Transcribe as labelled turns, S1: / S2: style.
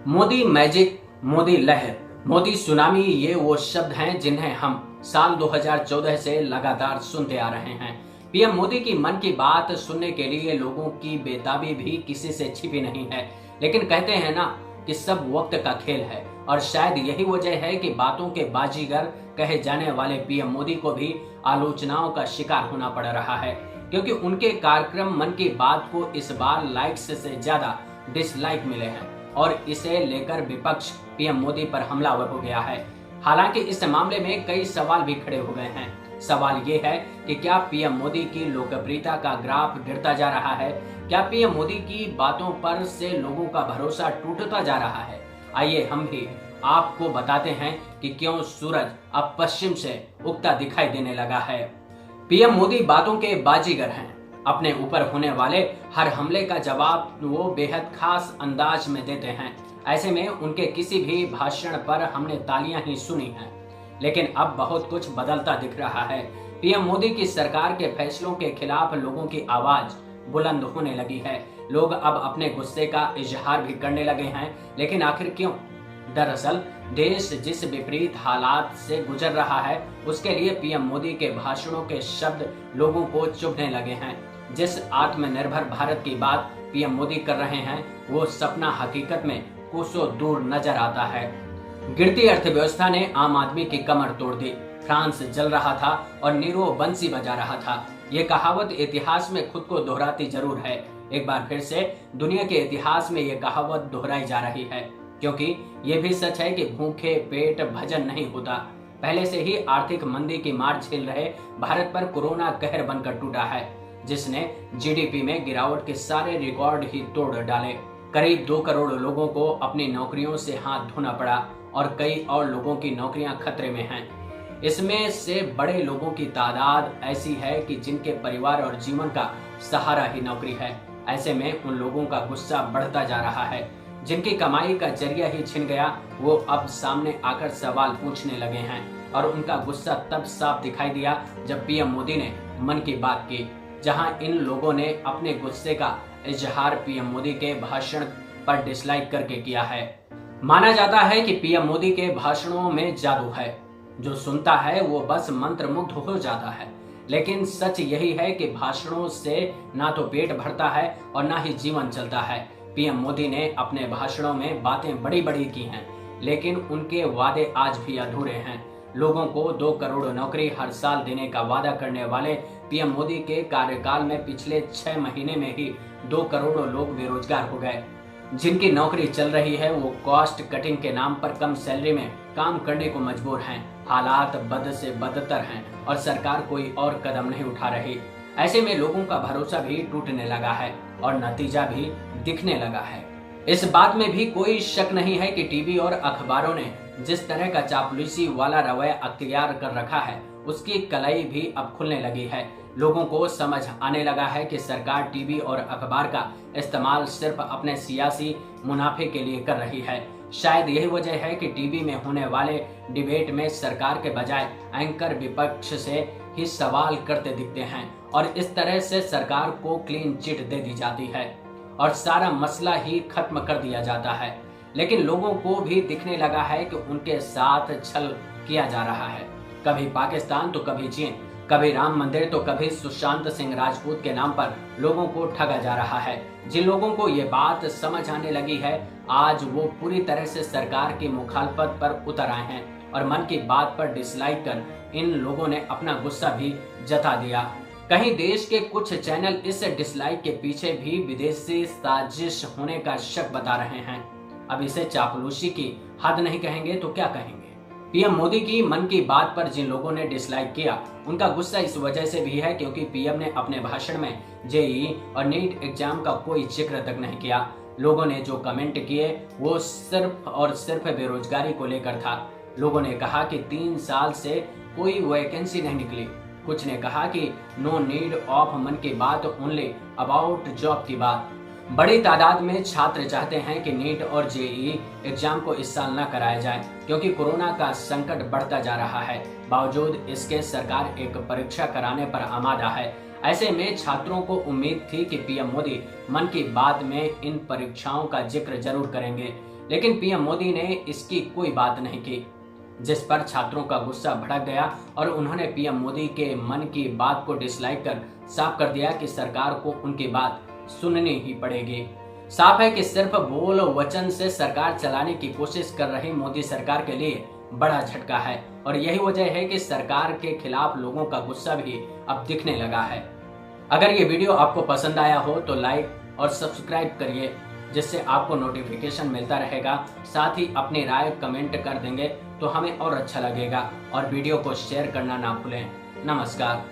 S1: Modi magic, Modi लहर, Modi tsunami, ये वो शब्द हैं जिन्हें हम साल 2014 से लगातार सुनते आ रहे हैं। पीएम मोदी की मन की बात सुनने के लिए लोगों की बेताबी भी किसी से छिपी नहीं है। लेकिन कहते हैं ना कि सब वक्त का खेल है, और शायद यही वजह है कि बातों के बाजीगर कहे जाने वाले पीएम मोदी को भी आलोचनाओं का शिकार होना पड़ रहा है, क्योंकि उनके कार्यक्रम मन की बात को इस बार लाइक्स से ज्यादा डिसलाइक मिले हैं और इसे लेकर विपक्ष पीएम मोदी पर हमलावर हो गया है। हालांकि इस मामले में कई सवाल भी खड़े हो गए हैं। सवाल ये है कि क्या पीएम मोदी की लोकप्रियता का ग्राफ गिरता जा रहा है? क्या पीएम मोदी की बातों पर से लोगों का भरोसा टूटता जा रहा है? आइए हम भी आपको बताते हैं कि क्यों सूरज अब पश्चिम से उगता दिखाई देने लगा है। पीएम मोदी बातों के बाजीगर हैं। अपने ऊपर होने वाले हर हमले का जवाब वो बेहद खास अंदाज में देते हैं। ऐसे में उनके किसी भी भाषण पर हमने तालियां ही सुनी हैं। लेकिन अब बहुत कुछ बदलता दिख रहा है। पीएम मोदी की सरकार के फैसलों के खिलाफ लोगों की आवाज बुलंद होने लगी है। लोग अब अपने गुस्से का इजहार भी करने लगे हैं। लेकिन आखिर क्यों? दरअसल देश जिस विपरीत हालात से गुजर रहा है, उसके लिए पीएम मोदी के भाषणों के शब्द लोगों को चुभने लगे हैं। जिस आत्मनिर्भर भारत की बात पीएम मोदी कर रहे हैं, वो सपना हकीकत में कोसों दूर नजर आता है। गिरती अर्थव्यवस्था ने आम आदमी की कमर तोड़ दी। फ्रांस जल रहा था और नीरो बंसी बजा रहा था। ये कहावत इतिहास में खुद को दोहराती जरूर है। एक बार फिर से दुनिया के इतिहास में ये कहावत दोहराई जा रही है, क्योंकि ये भी सच है कि भूखे पेट भजन नहीं होता। पहले से ही आर्थिक मंदी की मार झेल रहे भारत पर कोरोना कहर बनकर टूटा है, जिसने जीडीपी में गिरावट के सारे रिकॉर्ड ही तोड़ डाले। करीब 2 करोड़ लोगों को अपनी नौकरियों से हाथ धोना पड़ा और कई और लोगों की नौकरियां खतरे में हैं। इसमें से बड़े लोगों की तादाद ऐसी है कि जिनके परिवार और जीवन का सहारा ही नौकरी है। ऐसे में उन लोगों का गुस्सा बढ़ता जा रहा है। जिनकी कमाई का जरिया ही छिन गया, वो अब सामने आकर सवाल पूछने लगे हैं। और उनका गुस्सा तब साफ दिखाई दिया जब पीएम मोदी ने मन की बात की, जहां इन लोगों ने अपने गुस्से का इजहार पीएम मोदी के भाषण पर डिसलाइक करके किया है। माना जाता है कि पीएम मोदी के भाषणों में जादू है। जो सुनता है वो बस मंत्रमुग्ध हो जाता है। लेकिन सच यही है कि भाषणों से ना तो पेट भरता है और ना ही जीवन चलता है। पीएम मोदी ने अपने भाषणों में बातें बड़ी बड़ी की हैं, लेकिन उनके वादे आज भी अधूरे हैं। लोगों को 2 करोड़ नौकरी हर साल देने का वादा करने वाले पीएम मोदी के कार्यकाल में पिछले 6 महीने में ही 2 करोड़ लोग बेरोजगार हो गए। जिनकी नौकरी चल रही है वो कॉस्ट कटिंग के नाम पर कम सैलरी में काम करने को मजबूर हैं। हालात बद से बदतर हैं और सरकार कोई और कदम नहीं उठा रही। ऐसे में लोगों का भरोसा भी टूटने लगा है और नतीजा भी दिखने लगा है। इस बात में भी कोई शक नहीं है कि टीवी और अखबारों ने जिस तरह का चापलूसी वाला रवैया अख्तियार कर रखा है, उसकी कलाई भी अब खुलने लगी है। लोगों को समझ आने लगा है कि सरकार टीवी और अखबार का इस्तेमाल सिर्फ अपने सियासी मुनाफे के लिए कर रही है। शायद यही वजह है कि टीवी में होने वाले डिबेट में सरकार के बजाय एंकर विपक्ष से ही सवाल करते दिखते हैं और इस तरह से सरकार को क्लीन चिट दे दी जाती है और सारा मसला ही खत्म कर दिया जाता है। लेकिन लोगों को भी दिखने लगा है कि उनके साथ छल किया जा रहा है। कभी पाकिस्तान तो कभी चीन, कभी राम मंदिर तो कभी सुशांत सिंह राजपूत के नाम पर लोगों को ठगा जा रहा है। जिन लोगों को ये बात समझ आने लगी है, आज वो पूरी तरह से सरकार की मुखालफत पर उतर आए हैं और मन की बात पर डिसलाइक कर इन लोगों ने अपना गुस्सा भी जता दिया। कहीं देश के कुछ चैनल इस डिसलाइक के पीछे भी विदेशी साजिश होने का शक बता रहे हैं। अब इसे चापलूसी की हद नहीं कहेंगे तो क्या कहेंगे? पीएम मोदी की मन की बात पर जिन लोगों ने डिसलाइक किया, उनका गुस्सा इस वजह से भी है क्योंकि पीएम ने अपने भाषण में जेईई और नीट एग्जाम का कोई जिक्र तक नहीं किया। लोगों ने जो कमेंट किए वो सिर्फ और सिर्फ बेरोजगारी को लेकर था। लोगों ने कहा कि 3 साल से कोई वैकेंसी नहीं निकली। कुछ ने कहा कि नो नीड ऑफ मन की बात, ओनली अबाउट जॉब की बात। बड़ी तादाद में छात्र चाहते हैं कि नीट और जेईई एग्जाम को इस साल न कराया जाए क्योंकि कोरोना का संकट बढ़ता जा रहा है। बावजूद इसके सरकार एक परीक्षा कराने पर आमादा है। ऐसे में छात्रों को उम्मीद थी कि पीएम मोदी मन की बात में इन परीक्षाओं का जिक्र जरूर करेंगे, लेकिन पीएम मोदी ने इसकी कोई बात नहीं की, जिस पर छात्रों का गुस्सा भड़क गया और उन्होंने पीएम मोदी के मन की बात को डिसलाइक कर साफ कर दिया कि सरकार को उनकी बात सुननी ही पड़ेगी। साफ है कि सिर्फ बोल वचन से सरकार चलाने की कोशिश कर रही मोदी सरकार के लिए बड़ा झटका है और यही वजह है कि सरकार के खिलाफ लोगों का गुस्सा भी अब दिखने लगा है। अगर ये वीडियो आपको पसंद आया हो तो लाइक और सब्सक्राइब करिए, जिससे आपको नोटिफिकेशन मिलता रहेगा। साथ ही अपनी राय कमेंट कर देंगे तो हमें और अच्छा लगेगा और वीडियो को शेयर करना ना भूलें। नमस्कार।